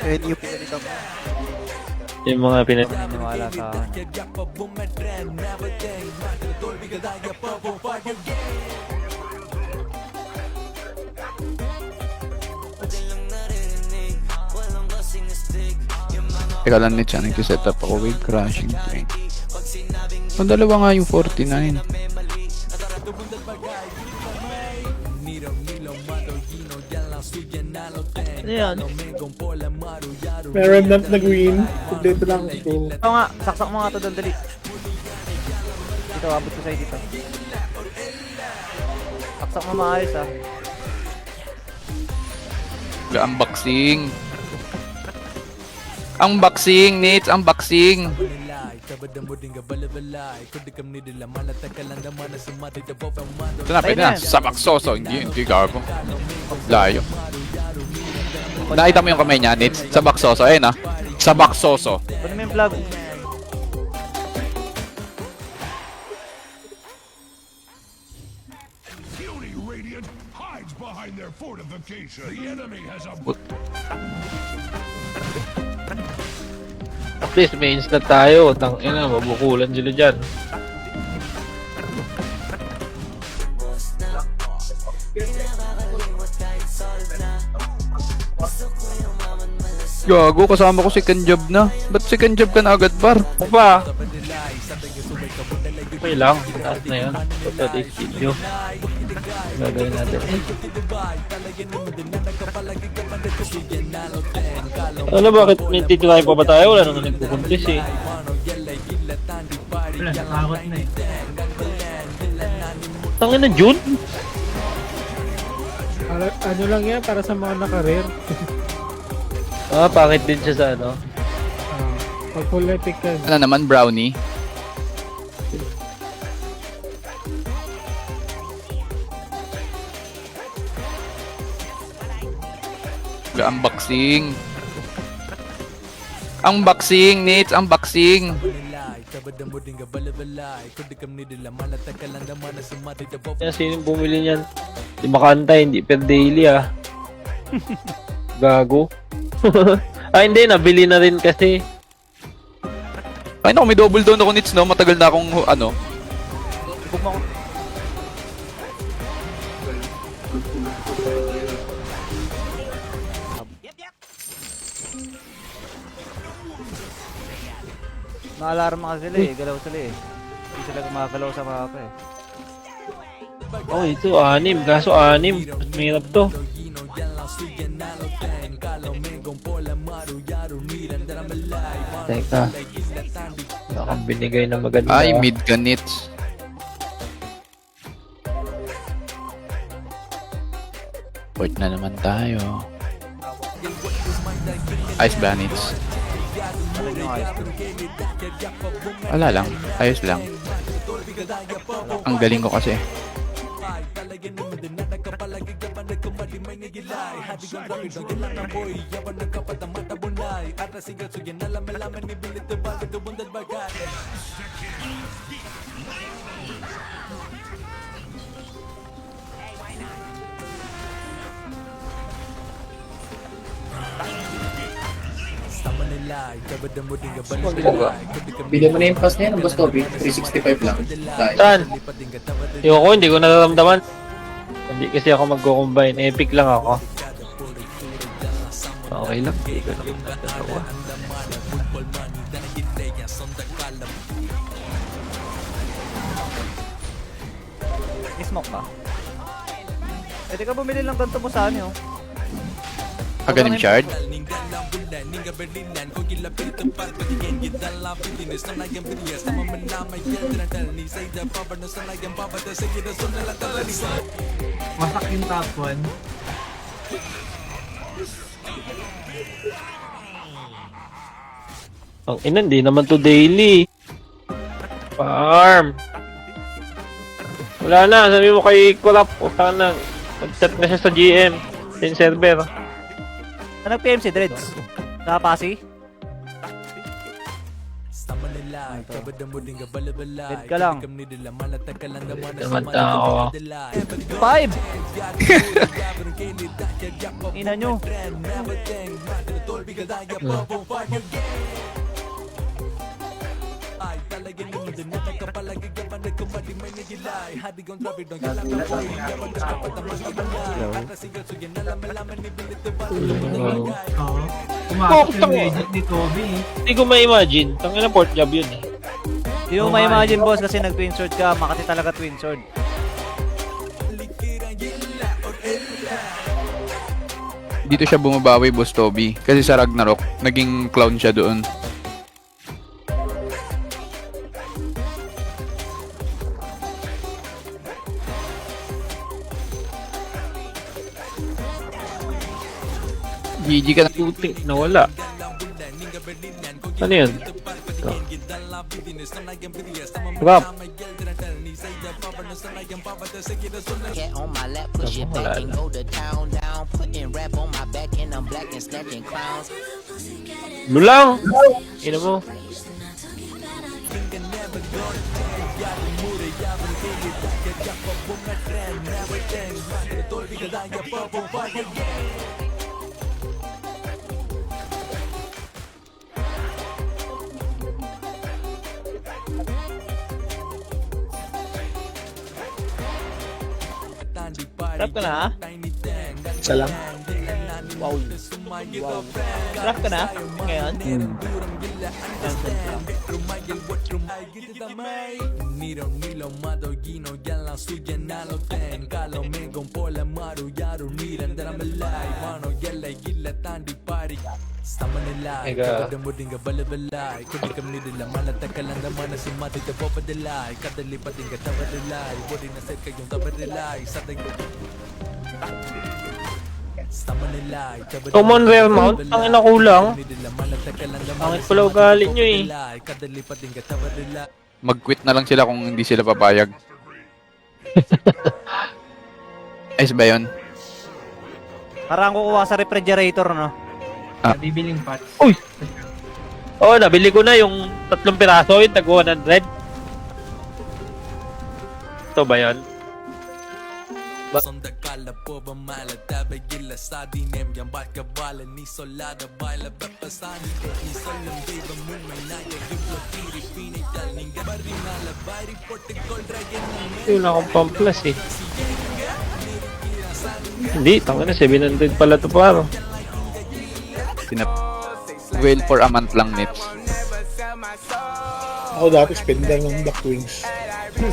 Kahit yung pinalitan mo. Yung mga Naniniwala sa akin. Teka lang nito, nag-set up ako with crashing train. Ang dalawa nga yung 49. Ano yan? May remnant na green. Kompleto lang ang team. Ito nga, saksak mo nga ito doon, dali. Dito, abot ko sa'yo dito. Saksak mo maayos ah. Unboxing. Unboxing, Nate. Unboxing. Ito na, pwede na. Sabaksoso. Hindi gago. Layo. Nakita mo yung kamay niya, Nate? Sabaksoso. Ayun ah. Sabaksoso. Kunin mo yung vlog. Puny Radiant hides behind their fortification. The enemy has a At least may instant tayo. Tangina, mabukulan sila dyan. Gago, kasama ko second job na. Ba't second job ka na agad, par? Ano ba? Okay lang. Taas na yun. Ito this video. Gagawin natin. Ano bakit may titirahin pa ba tayo? Wala naman nagpupuntis eh. Wala, nakakot na eh. Tangin na June? Ano lang yan, para sa mga nakarear. Ah, pangit din siya sa ano. Pag full epic ka. Ano naman, brownie? Unboxing. Unboxing, Nate. Unboxing. Kaya sino bumili niyan? Di makanta, hindi per daily ah. Gago. Ah, hindi. Nabili na rin kasi. Ay naku, may double down ako, Nits, no? Matagal na akong, ano. Bugma ko. Na-alarma ka sila eh, galaw sila eh. Hindi sila gumagalaw sa mapa eh. Oh, ito 6. Kaso 6. Mas mahirap to. Teka. Wala kang binigay na maganda. Ay, mid ka, Nits. Port na naman tayo. Ice ba, Nits? Wala lang. Ayos lang. Ang galing ko kasi. Bigyan mo na yung pass na yan, boss Toby. 365 lang. Dahil. Saan? Yung hindi ko nararamdaman. Hindi kasi ako magko-combine. Epic lang ako. Okay lang. Hindi ko naman natatawa. I-smoke ka. Pwede ka bumili lang ganito mo sa ano. Aganim shard? Masak yung top 1. Ang ina, hindi naman to daily. Farm. Wala na, sabi mo kay Kulap. Puta na. Nag-set na siya sa GM. Sa server. Nag-PM si Dreads. Nakapasi? Dead ka lang. Namanta ako. 5! Ina nyo. Oo. Pumasok yung legend ni Toby. Hindi ko ma-imagine. Tangina port job yun eh. Di mo ma-imagine boss kasi nag-twin sword ka. Makati talaga twin sword. Dito siya bumabawi, Boss Toby. Kasi sa Ragnarok, naging clown siya doon. GG ka na. Putik, nawala. Ano yun? Ito. Drop. Cat on my lap, push it back and go to town down. Putting rap on my back and I'm black and snatching crowns. Lulang! Ina mo. Rap ka na ha? Isa lang. Wow. Rap ka na? Ngayon? Ega. Common rare mount? Ang ina kulang. Pangit pala ugali nyo eh. Mag-quit na lang sila kung hindi sila papayag. Ayos ba yun? Parang kukuha sa refrigerator, no? Bibiling pots. Uy! Oo, nabili ko na yung 3 piraso, yung tag 100. Ito ba yun? Yun akong pamplas eh. Hindi, tanga na 700 pala to paro. Well, for a month lang, Nits. Ako dati spender ng Black Wings.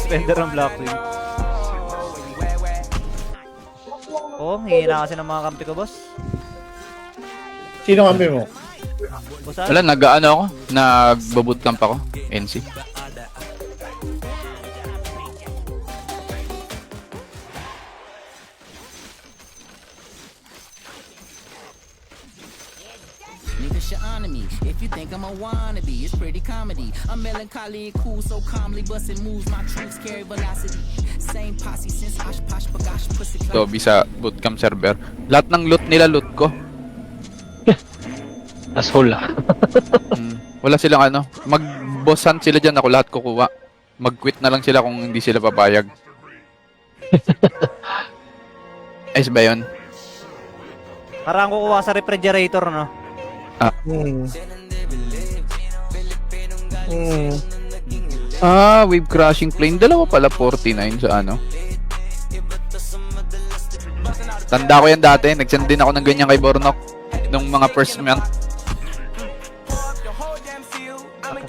Spender ng Blackwing. Oh, hihina kasi ng mga kampi ko, boss. Sino kami mo? Boss, Wala, nag-ano ako? Nag-bootcamp ako. NC. Niggas should honor me. If you think I'm a wannabe, it's pretty comedy. I'm melancholy and cool, so calmly busting moves. My troops carry velocity. Same posse since Osh Posh Bagosh pussy club. Toby sa bootcamp server. Lahat ng loot nila, loot ko. Asshole ah. Wala silang ano. Mag-boss hunt sila dyan, ako lahat kukuha. Mag-quit na lang sila kung hindi sila papayag. Ayos ba yun? Parang kukuha sa refrigerator, no? Wave crashing plane. Dalawa pala 49 sa ano. Tanda ko yan dati. Nag-send din ako ng ganyan kay Bornok. Nung mga first month.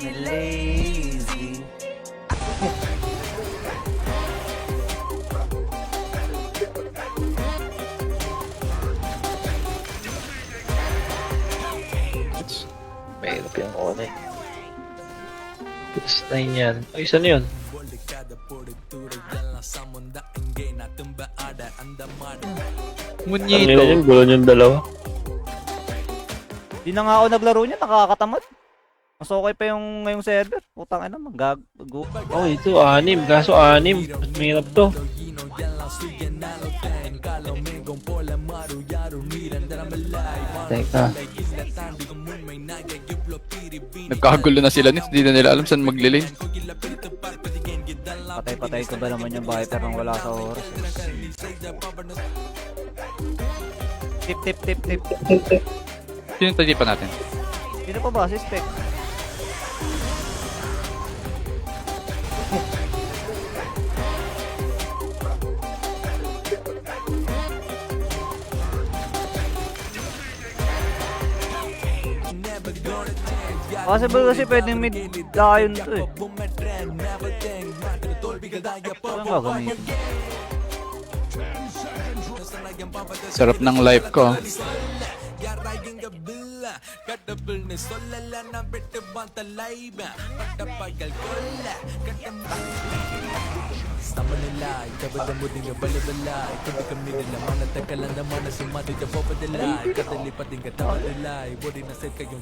Lazy. Mahirap yung one eh. Plus 9 yan. Ay, saan yun? Ang nila Munyito. yung gulo yung dalawa. Di na nga ako naglaro niya, nakakatamad. Mas okay pa yung ngayong server. Putang ina, mag-go. Oh, ito 6. Kaso 6. Mas mahirap to. Teka. Nagkakagulo na sila nito. Hindi na nila alam saan maglilin. Patay-patay ko ba naman yung Viper nang wala sa oras? Tip. Sino yung tadipan natin? Sino pa ba? Si Spec. Possible kasi pwedeng mid lion to eh. Ano ba gamitin? Sarap ng life ko. Sama nila, ikabada mo din nga balabala. Ikabi kami nila, manatag ka lang naman na sumati ka po padala. Ikatalipat din ka tama nila, ibodi na set kayong